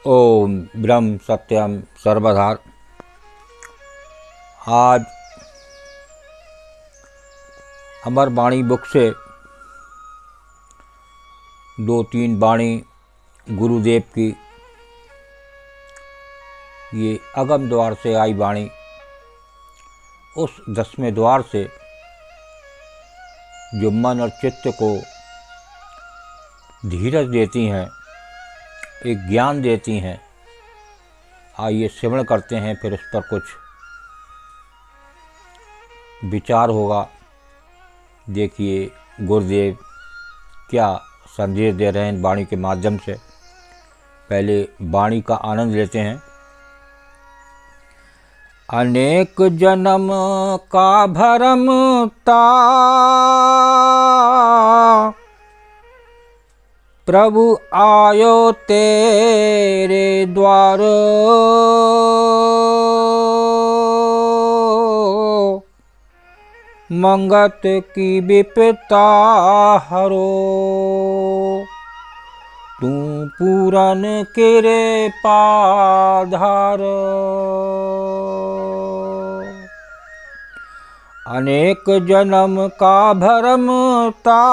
ओम ब्रह्म सत्यम सर्वधार। आज अमर वाणी बुक से दो तीन वाणी गुरुदेव की ये अगम द्वार से आई वाणी उस 10वें द्वार से जो मन और चित्त को धीरज देती हैं, एक ज्ञान देती हैं। आइए श्रवण करते हैं, फिर उस पर कुछ विचार होगा। देखिए गुरुदेव क्या संदेश दे रहे हैं वाणी के माध्यम से। पहले वाणी का आनंद लेते हैं। अनेक जन्म का भरम ता प्रभु आयो तेरे द्वार, मंगत की विपता हरो, तू पूरन किरे पाधार। अनेक जन्म का भरम ता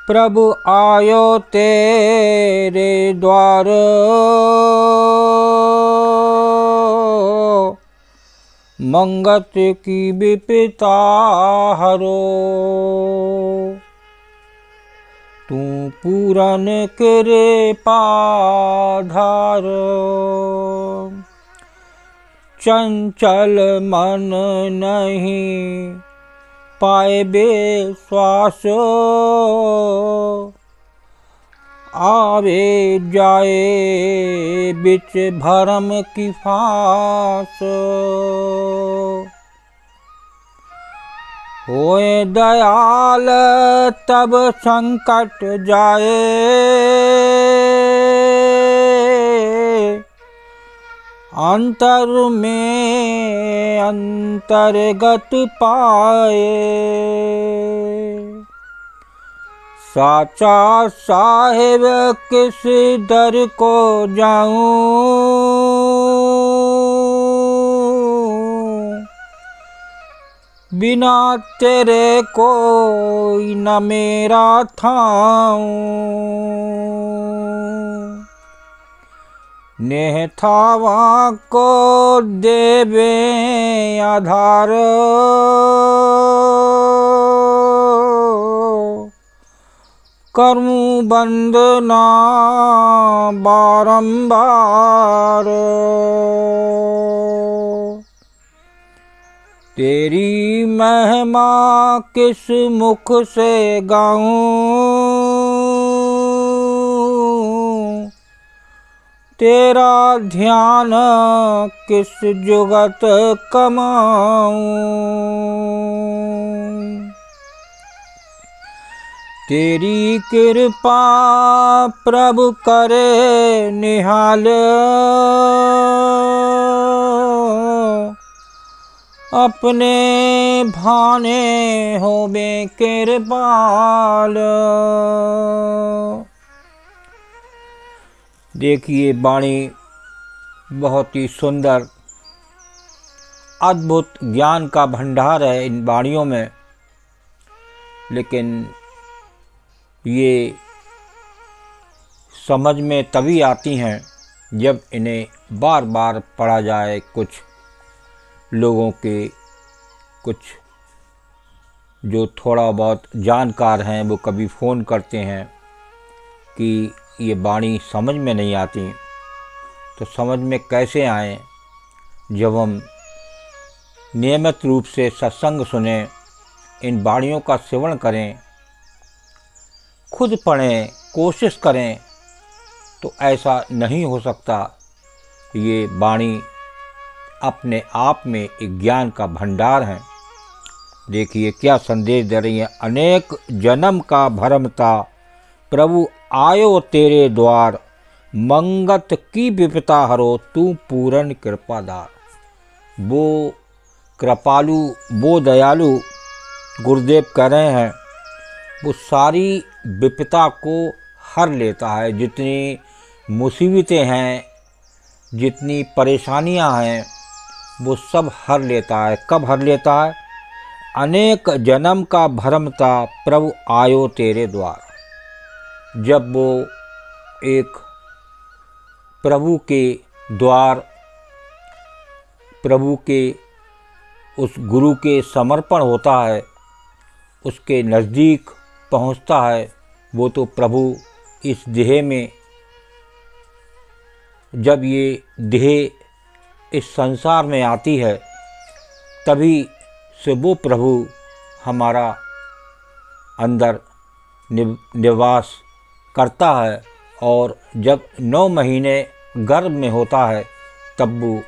प्रभु आयो तेरे द्वार, मंगत की विपता हरो, तू पूरन किरे पाधार। चंचल मन नहीं पाए बेश्वास, आवे जाए बिच भरम की फांस। होए दयाल तब संकट जाए, अंतर में अंतर्गत पाए। साचा साहिब किस दर को जाऊं, बिना तेरे कोई न मेरा थाऊं। नेह थावा को देवे आधार, करमू बंदना बारंबार। तेरी महिमा किस मुख से गाऊं, तेरा ध्यान किस जुगत कमाऊं। तेरी कृपा प्रभु करे निहाल, अपने भाने होबे कृपाल। देखिए वाणी बहुत ही सुंदर अद्भुत ज्ञान का भंडार है इन वाणियों में, लेकिन ये समझ में तभी आती हैं जब इन्हें बार बार पढ़ा जाए। कुछ लोगों के कुछ जो थोड़ा बहुत जानकार हैं वो कभी फ़ोन करते हैं कि ये वाणी समझ में नहीं आती। तो समझ में कैसे आए जब हम नियमित रूप से सत्संग सुने, इन वाणियों का सेवन करें, खुद पढ़ें, कोशिश करें, तो ऐसा नहीं हो सकता। ये वाणी अपने आप में एक ज्ञान का भंडार है। देखिए क्या संदेश दे रही है। अनेक जन्म का भरम था प्रभु आयो तेरे द्वार, मंगत की विपता हरो, तू पूरन कृपादार। वो कृपालु, वो दयालु गुरुदेव कह रहे हैं, वो सारी विपता को हर लेता है। जितनी मुसीबतें हैं, जितनी परेशानियां हैं, वो सब हर लेता है। कब हर लेता है? अनेक जन्म का भरम था, प्रभु आयो तेरे द्वार। जब वो एक प्रभु के द्वार, प्रभु के उस गुरु के समर्पण होता है, उसके नज़दीक पहुंचता है, वो तो प्रभु इस देह में, जब ये देह इस संसार में आती है, तभी से वो प्रभु हमारा अंदर निवास करता है। और जब 9 महीने गर्भ में होता है, तब वो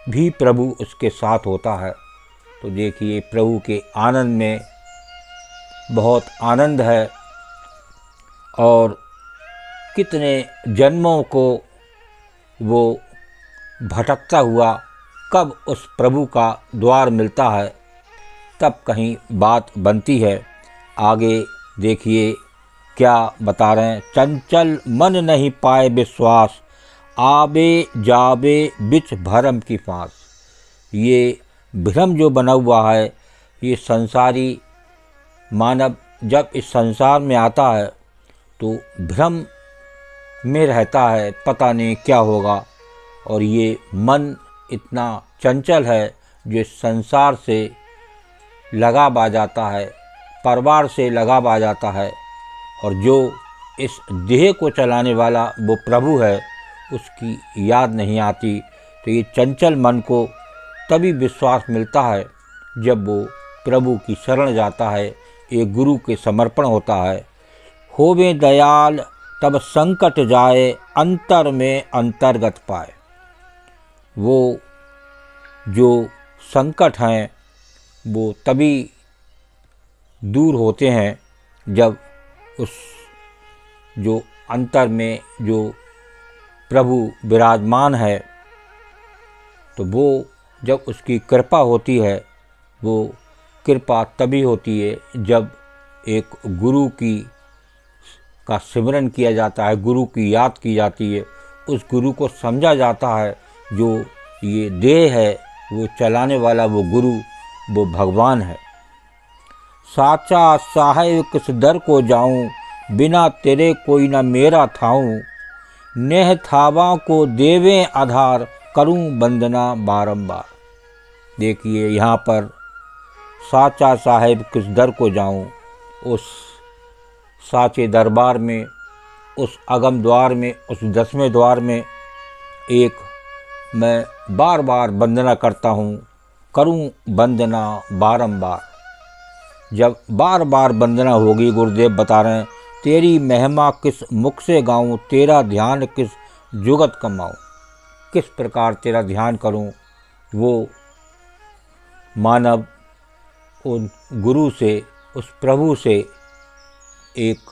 भी प्रभु उसके साथ होता है। तो देखिए, प्रभु के आनंद में बहुत आनंद है। और कितने जन्मों को वो भटकता हुआ कब उस प्रभु का द्वार मिलता है, तब कहीं बात बनती है। आगे देखिए क्या बता रहे हैं। चंचल मन नहीं पाए विश्वास, आबे जाबे बिच भरम की फांस। ये भ्रम जो बना हुआ है, ये संसारी मानव जब इस संसार में आता है तो भ्रम में रहता है, पता नहीं क्या होगा। और ये मन इतना चंचल है जो इस संसार से लगाव आ जाता है, परिवार से लगाव आ जाता है। और जो इस देह को चलाने वाला वो प्रभु है, उसकी याद नहीं आती। तो ये चंचल मन को तभी विश्वास मिलता है जब वो प्रभु की शरण जाता है, एक गुरु के समर्पण होता है। होवे दयाल तब संकट जाए, अंतर में अंतर्गत पाए। वो जो संकट हैं वो तभी दूर होते हैं जब उस जो अंतर में जो प्रभु विराजमान है, तो वो जब उसकी कृपा होती है, वो कृपा तभी होती है जब एक गुरु का सिमरन किया जाता है, गुरु की याद की जाती है, उस गुरु को समझा जाता है जो ये देह है वो चलाने वाला वो गुरु, वो भगवान है। साचा साहेब किस दर को जाऊं, बिना तेरे कोई न मेरा थाऊं। नेह थावा को देवें आधार, करूं वंदना बारंबार। देखिए यहाँ पर साचा साहेब किस दर को जाऊं, उस साचे दरबार में, उस अगम द्वार में, उस 10वें द्वार में एक मैं बार बार वंदना करता हूँ, करूँ वंदना बारंबार। जब बार बार वंदना होगी, गुरुदेव बता रहे हैं, तेरी महिमा किस मुख से गाऊँ, तेरा ध्यान किस जुगत कमाऊँ। किस प्रकार तेरा ध्यान करूँ, वो मानव उन गुरु से, उस प्रभु से एक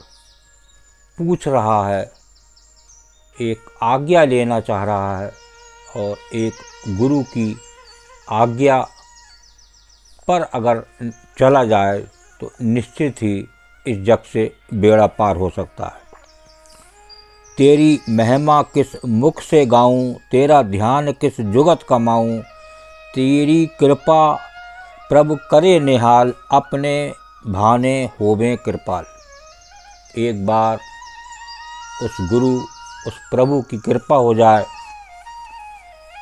पूछ रहा है, एक आज्ञा लेना चाह रहा है। और एक गुरु की आज्ञा पर अगर चला जाए तो निश्चित ही इस जग से बेड़ा पार हो सकता है। तेरी महिमा किस मुख से गाऊं, तेरा ध्यान किस जुगत कमाऊं। तेरी कृपा प्रभु करे निहाल, अपने भाने होवें कृपाल। एक बार उस गुरु, उस प्रभु की कृपा हो जाए,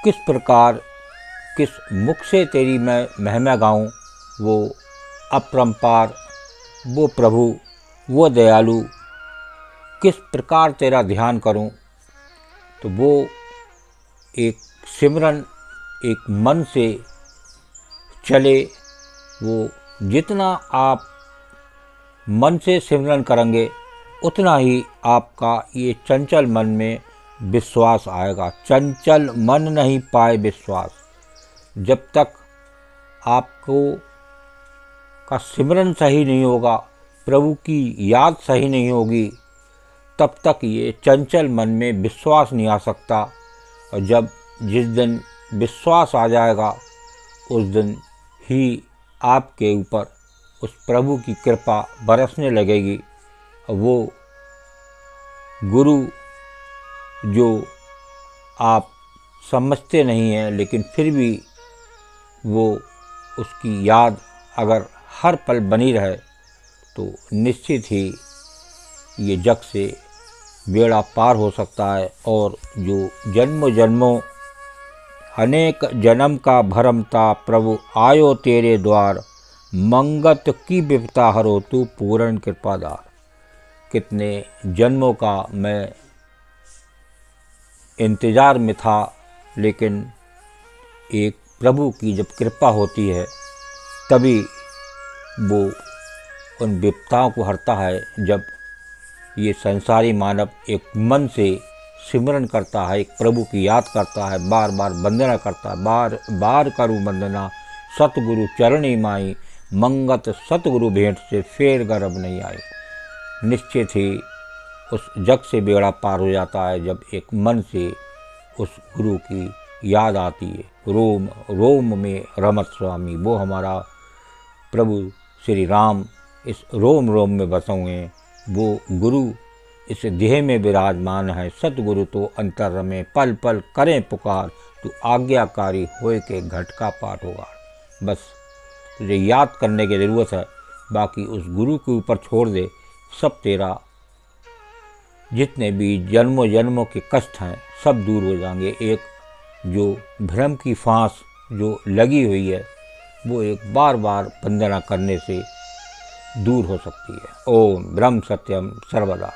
किस प्रकार, किस मुख से तेरी मैं महिमा गाऊं, वो अपरंपार, वो प्रभु, वो दयालु, किस प्रकार तेरा ध्यान करूं। तो वो एक सिमरन, एक मन से चले। वो जितना आप मन से सिमरन करेंगे, उतना ही आपका ये चंचल मन में विश्वास आएगा। चंचल मन नहीं पाए विश्वास। जब तक आपको का सिमरन सही नहीं होगा, प्रभु की याद सही नहीं होगी, तब तक ये चंचल मन में विश्वास नहीं आ सकता। और जब जिस दिन विश्वास आ जाएगा, उस दिन ही आपके ऊपर उस प्रभु की कृपा बरसने लगेगी। वो गुरु जो आप समझते नहीं हैं, लेकिन फिर भी वो उसकी याद अगर हर पल बनी रहे तो निश्चित ही ये जग से बेड़ा पार हो सकता है। और जो जन्मों जन्मों अनेक जन्म का भरम था, प्रभु आयो तेरे द्वार, मंगत की विपता हरो तू पूर्ण कृपादार। कितने जन्मों का मैं इंतज़ार में था, लेकिन एक प्रभु की जब कृपा होती है तभी वो उन विपताओं को हरता है। जब ये संसारी मानव एक मन से सिमरन करता है, एक प्रभु की याद करता है, बार बार वंदना करता है, बार बार करूँ वंदना, सतगुरु चरणी माई, मंगत सतगुरु भेंट से फेर गर्भ नहीं आई। निश्चित ही उस जग से बेड़ा पार हो जाता है जब एक मन से उस गुरु की याद आती है। रोम रोम में रमत स्वामी, वो हमारा प्रभु श्री राम इस रोम रोम में बसे हुए हैं। वो गुरु इस देह में विराजमान है। सतगुरु तो अंतर में पल पल करें पुकार, तू आज्ञाकारी होए के घट का पाठ होगा। बस तुझे याद करने की ज़रूरत है, बाकी उस गुरु के ऊपर छोड़ दे, सब तेरा जितने भी जन्मों जन्मों के कष्ट हैं सब दूर हो जाएंगे। एक जो भ्रम की फांस जो लगी हुई है वो एक बार बार वंदना करने से दूर हो सकती है। ओम ब्रह्म सत्यम सर्वदा।